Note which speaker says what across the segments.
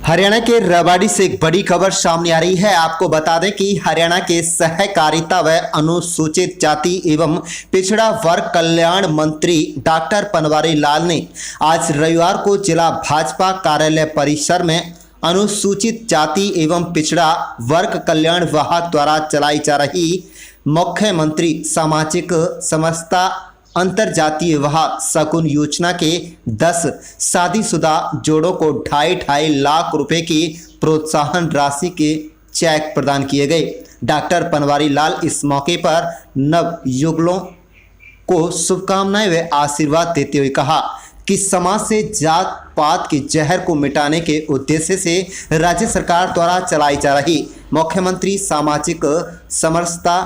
Speaker 1: हरियाणा के रेवाड़ी से एक बड़ी खबर सामने आ रही है। आपको बता दें कि हरियाणा के सहकारिता व अनुसूचित जाति एवं पिछड़ा वर्ग कल्याण मंत्री डॉक्टर बनवारी लाल ने आज रविवार को जिला भाजपा कार्यालय परिसर में अनुसूचित जाति एवं पिछड़ा वर्ग कल्याण विभाग द्वारा चलाई जा रही मुख्यमंत्री सामाजिक समरसता अंतरजातीय विवाह शगुन योजना के 10 शादीशुदा जोड़ों को 2.5 लाख रुपए की प्रोत्साहन राशि के चेक प्रदान किए गए। डॉक्टर बनवारी लाल इस मौके पर नवयुगलों को शुभकामनाएं व आशीर्वाद देते हुए कहा कि समाज से जात पात के जहर को मिटाने के उद्देश्य से राज्य सरकार द्वारा चलाई जा रही मुख्यमंत्री सामाजिक समरसता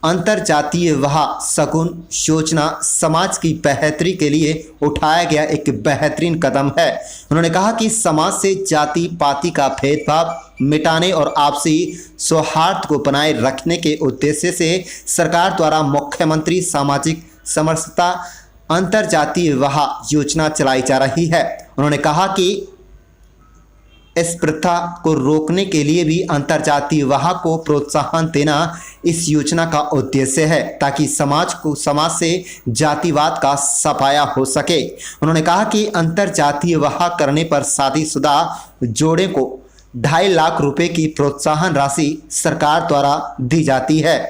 Speaker 1: अंतरजातीय विवाह शगुन योजना समाज की बेहतरी के लिए उठाया गया एक बेहतरीन कदम है। उन्होंने कहा कि समाज से जाति पाति का भेदभाव मिटाने और आपसी सौहार्द को बनाए रखने के उद्देश्य से सरकार द्वारा मुख्यमंत्री सामाजिक समरसता अंतरजातीय विवाह योजना चलाई जा रही है। उन्होंने कहा कि इस प्रथा को रोकने के लिए भी अंतरजातीय विवाह को प्रोत्साहन देना इस योजना का उद्देश्य है ताकि समाज से जातिवाद का सफाया हो सके। उन्होंने कहा कि अंतरजातीय विवाह करने पर शादीशुदा जोड़े को 2.5 लाख रुपए की प्रोत्साहन राशि सरकार द्वारा दी जाती है।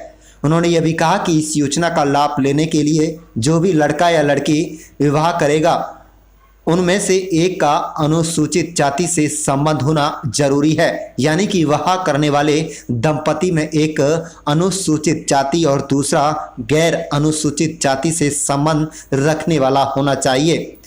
Speaker 1: उन्होंने यह भी कहा कि इस योजना का लाभ लेने के लिए जो भी लड़का या लड़की विवाह करेगा उनमें से एक का अनुसूचित जाति से संबंध होना जरूरी है, यानी कि विवाह करने वाले दंपति में एक अनुसूचित जाति और दूसरा गैर अनुसूचित जाति से संबंध रखने वाला होना चाहिए।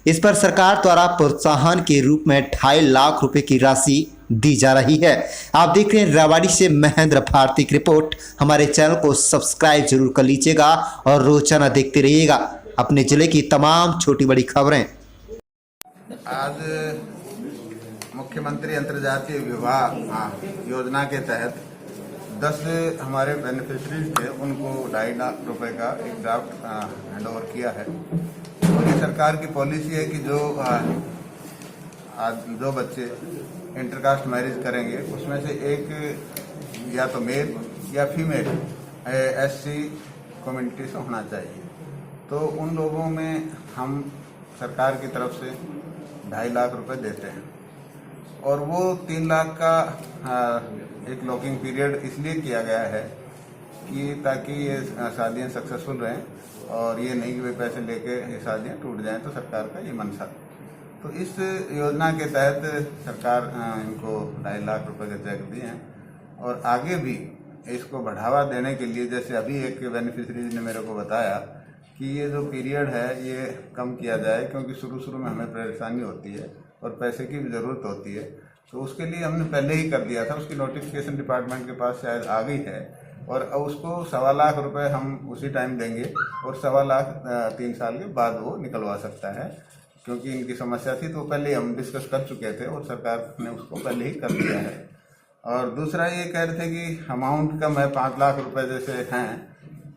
Speaker 1: इस पर सरकार द्वारा प्रोत्साहन के रूप में 2.5 लाख रुपए की राशि दी जा रही है। आप देख रहे हैं रेवाड़ी से महेंद्र भारती की रिपोर्ट। हमारे चैनल को सब्सक्राइब जरूर कर लीजिएगा और रोजाना देखते रहिएगा अपने जिले की तमाम छोटी बड़ी खबरें।
Speaker 2: आज मुख्यमंत्री अंतर्जातीय विवाह योजना के तहत 10 हमारे बेनिफिशरीज थे, उनको 2.5 लाख रुपए का एक ड्राफ्ट हैंड ओवर किया है। और ये सरकार की पॉलिसी है कि जो बच्चे इंटरकास्ट मैरिज करेंगे उसमें से एक या तो मेल या फीमेल एससी कम्युनिटी से होना चाहिए। तो उन लोगों में हम सरकार की तरफ से 2.5 लाख रुपए देते हैं और वो 3 लाख का एक लॉकिंग पीरियड इसलिए किया गया है कि ताकि ये शादियां सक्सेसफुल रहें और ये नहीं कि वे पैसे लेके ये शादियां टूट जाएं, तो सरकार का ये मनसा। तो इस योजना के तहत सरकार इनको 2.5 लाख रुपए के चेक दिए हैं और आगे भी इसको बढ़ावा देने के लिए, जैसे अभी एक बेनिफिशरीज ने मेरे को बताया कि ये जो पीरियड है ये कम किया जाए, क्योंकि शुरू में हमें परेशानी होती है और पैसे की भी ज़रूरत होती है। तो उसके लिए हमने पहले ही कर दिया था, उसकी नोटिफिकेशन डिपार्टमेंट के पास शायद आ गई है और उसको 2.25 लाख रुपए हम उसी टाइम देंगे और 2.25 लाख 3 साल के बाद वो निकलवा सकता है, क्योंकि इनकी समस्या थी तो पहले हम डिस्कस कर चुके थे और सरकार ने उसको पहले ही कर दिया है। और दूसरा ये कह रहे थे कि अमाउंट कम है, 5 लाख रुपये जैसे हैं,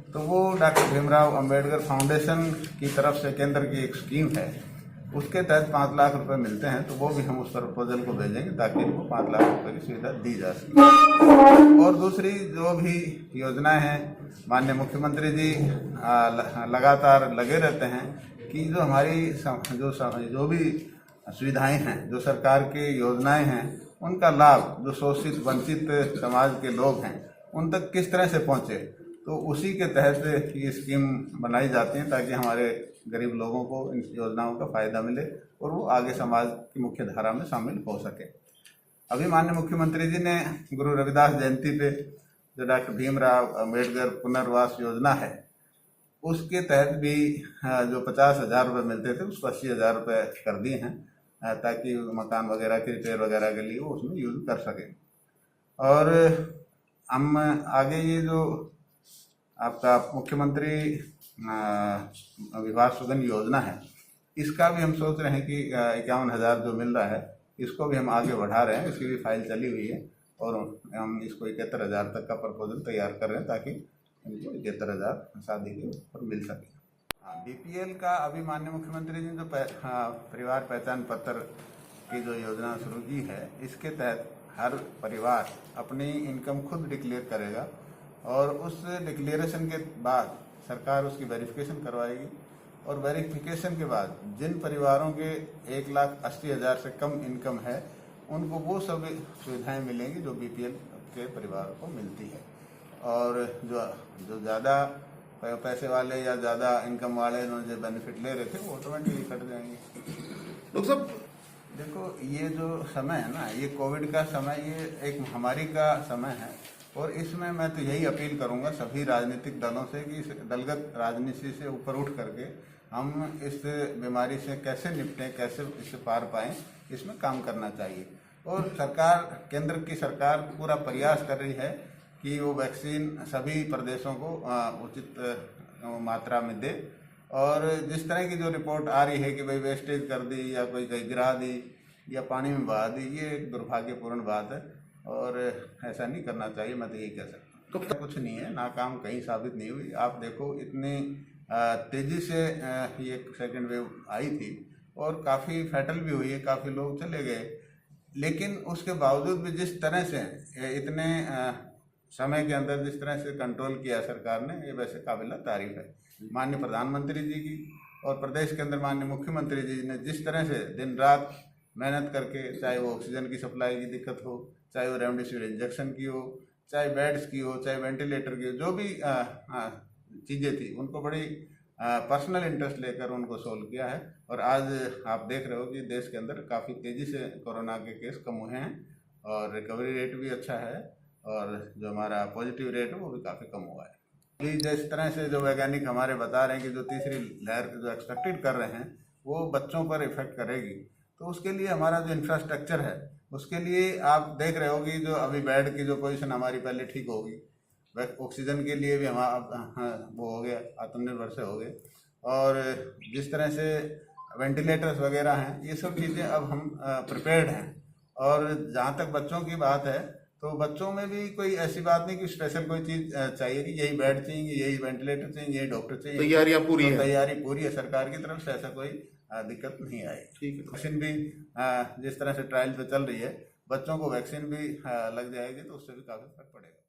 Speaker 2: तो वो डॉक्टर भीमराव अंबेडकर फाउंडेशन की तरफ से केंद्र की एक स्कीम है, उसके तहत 5 लाख रुपए मिलते हैं। तो वो भी हम उस प्रपोजल को भेजेंगे ताकि वो 5 लाख रुपए की सुविधा दी जा सके। और दूसरी जो भी योजनाएं हैं, माननीय मुख्यमंत्री जी लगातार लगे रहते हैं कि जो हमारी जो भी सुविधाएं हैं, जो सरकार की योजनाएं हैं, उनका लाभ जो शोषित वंचित समाज के लोग हैं उन तक किस तरह से पहुँचे। तो उसी के तहत ये स्कीम बनाई जाती है ताकि हमारे गरीब लोगों को इन योजनाओं का फ़ायदा मिले और वो आगे समाज की मुख्य धारा में शामिल हो सके। अभी माननीय मुख्यमंत्री जी ने गुरु रविदास जयंती पे जो डॉक्टर भीमराव अंबेडकर पुनर्वास योजना है, उसके तहत भी जो 50,000 रुपये मिलते थे उसको 80,000 रुपये कर दिए हैं ताकि मकान वगैरह के रिपेयर वगैरह के लिए वो उसमें यूज़ कर सकें। और हम आगे ये जो आपका मुख्यमंत्री विवाह शगुन योजना है, इसका भी हम सोच रहे हैं कि 51,000 जो मिल रहा है इसको भी हम आगे बढ़ा रहे हैं। इसकी भी फाइल चली हुई है और हम इसको 71,000 तक का प्रपोजल तैयार कर रहे हैं ताकि इनको 71,000 शादी के ऊपर मिल सके। बीपीएल का अभी माननीय मुख्यमंत्री जी जो परिवार पहचान पत्र की जो योजना शुरू की है, इसके तहत हर परिवार अपनी इनकम खुद डिक्लेयर करेगा और उस डिक्लेरेशन के बाद सरकार उसकी वेरिफिकेशन करवाएगी और वेरिफिकेशन के बाद जिन परिवारों के 1,80,000 से कम इनकम है उनको वो सब सुविधाएं मिलेंगी जो बीपीएल के परिवारों को मिलती है। और जो ज़्यादा पैसे वाले या ज़्यादा इनकम वाले जो बेनिफिट ले रहे थे वो ऑटोमेटिकली कट जाएंगे।
Speaker 3: डॉक्टर साहब,
Speaker 2: देखो, ये जो समय है ना, ये कोविड का समय, ये एक महामारी का समय है और इसमें मैं तो यही अपील करूंगा सभी राजनीतिक दलों से कि इस दलगत राजनीति से ऊपर उठ करके हम इस बीमारी से कैसे निपटें, कैसे इससे पार पाएं, इसमें काम करना चाहिए। और सरकार, केंद्र की सरकार पूरा प्रयास कर रही है कि वो वैक्सीन सभी प्रदेशों को उचित मात्रा में दे। और जिस तरह की जो रिपोर्ट आ रही है कि भाई वेस्टेज कर दी या कोई कहीं गिरा दी या पानी में बहा दी, ये एक दुर्भाग्यपूर्ण बात है और ऐसा नहीं करना चाहिए। मैं तो यही कह सकता हूँ। कुछ नहीं है, नाकाम कहीं साबित नहीं हुई। आप देखो, इतनी तेज़ी से ये सेकेंड वेव आई थी और काफ़ी फैटल भी हुई है, काफ़ी लोग चले गए, लेकिन उसके बावजूद भी जिस तरह से इतने समय के अंदर जिस तरह से कंट्रोल किया सरकार ने, ये वैसे काबिल तारीफ है। माननीय प्रधानमंत्री जी की और प्रदेश के अंदर माननीय मुख्यमंत्री जी ने जिस तरह से दिन रात मेहनत करके, चाहे वो ऑक्सीजन की सप्लाई की दिक्कत हो, चाहे वो रेमडेसिविर इंजेक्शन की हो, चाहे बेड्स की हो, चाहे वेंटिलेटर की हो, जो भी चीज़ें थी उनको बड़ी पर्सनल इंटरेस्ट लेकर उनको सोल्व किया है। और आज आप देख रहे हो कि देश के अंदर काफ़ी तेज़ी से कोरोना के केस कम हुए हैं और रिकवरी रेट भी अच्छा है और जो हमारा पॉजिटिव रेट है वो भी काफ़ी कम हुआ है। कि जिस तरह से जो वैज्ञानिक हमारे बता रहे हैं कि जो तीसरी लहर जो एक्सपेक्टेड कर रहे हैं वो बच्चों पर इफेक्ट करेगी, तो उसके लिए हमारा जो इंफ्रास्ट्रक्चर है, उसके लिए आप देख रहे हो कि जो अभी बेड की जो पोजीशन हमारी पहले ठीक होगी, ऑक्सीजन के लिए भी हम वो हो गया, आत्मनिर्भर से हो गए। और जिस तरह से वेंटिलेटर्स वगैरह हैं, ये सब चीज़ें अब हम प्रिपेयर्ड हैं। और जहाँ तक बच्चों की बात है, तो बच्चों में भी कोई ऐसी बात नहीं कि स्पेशल कोई चीज़ चाहिए कि यही बेड चाहिए, यही वेंटिलेटर चाहिए, यही डॉक्टर चाहिए।
Speaker 3: तैयारियां पूरी है,
Speaker 2: तैयारी पूरी है सरकार की तरफ से, ऐसा कोई दिक्कत नहीं आई।
Speaker 3: ठीक है।
Speaker 2: वैक्सीन भी जिस तरह से ट्रायल पे चल रही है, बच्चों को वैक्सीन भी लग जाएगी तो उससे भी काफ़ी फर्क पड़ेगा।